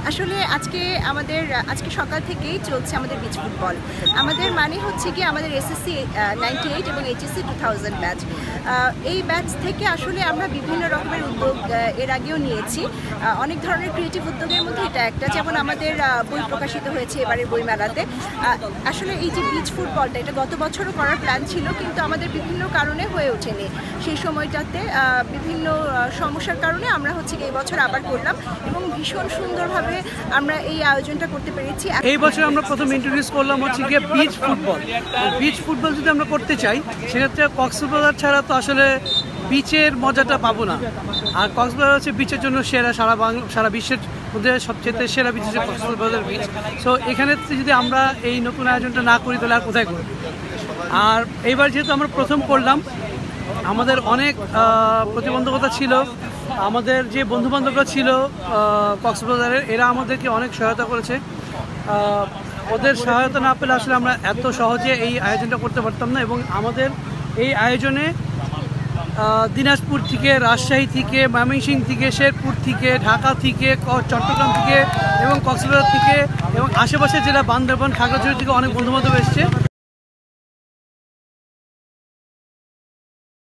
আসলে আজকে সকাল থেকেই চলছে আমাদের বিচ ফুটবল। আমাদের মানে হচ্ছে কি আমাদের এসএসসি 98 এবং এইচএসসি 2000 ব্যাচ। এই ব্যাচ থেকে আসলে আমরা বিভিন্ন রকমের উদ্যোগ এর আগেও নিয়েছি। অনেক ধরনের ক্রিয়েটিভ উদ্যোগের মধ্যে এটা একটা, যেমন আমাদের বই প্রকাশিত হয়েছে এবারের বইমেলাতে। আসলে এই যে বিচ ফুটবলটা, এটা গত বছরও করার প্ল্যান ছিল, কিন্তু আমাদের বিভিন্ন কারণে হয়ে ওঠেনি। সেই সময়টাতে বিভিন্ন সমস্যার কারণে আমরা এই বছর আবার করলাম এবং ভীষণ সুন্দরভাবে আমরা এই আয়োজনটা করতে পেরেছি। এই বছর আমরা প্রথম ইন্ট্রোডিউস করলাম গিয়ে বিচ ফুটবল। বিচ ফুটবল যদি আমরা করতে চাই, সেক্ষেত্রে কক্সবাজার ছাড়া তো আসলে বিচের মজাটা পাবো না। আর কক্সবাজার হচ্ছে বিচের জন্য সেরা, সারা বিশ্বের মধ্যে সবচেয়ে সেরা বিচ হচ্ছে কক্সবাজার বিচ। সো এখানে যদি আমরা এই নতুন আয়োজনটা না করি তাহলে আর কোথায় করব? আর এইবার যেহেতু আমরা প্রথম করলাম, আমাদের অনেক প্রতিবন্ধকতা ছিল। আমাদের যে বন্ধুবান্ধবরা ছিল কক্সবাজারের, এরা আমাদেরকে অনেক সহায়তা করেছে। ওদের সহায়তা না পেলে আসলে আমরা এত সহজে এই আয়োজনটা করতে পারতাম না। এবং আমাদের এই আয়োজনে দিনাজপুর থেকে, রাজশাহী থেকে, ময়মনসিংহ থেকে, শেরপুর থেকে, ঢাকা থেকে, চট্টগ্রাম থেকে এবং কক্সবাজার থেকে এবং আশেপাশে জেলা বান্দরবান, খাগড়াছড়ি থেকে অনেক বন্ধুবান্ধব এসছে।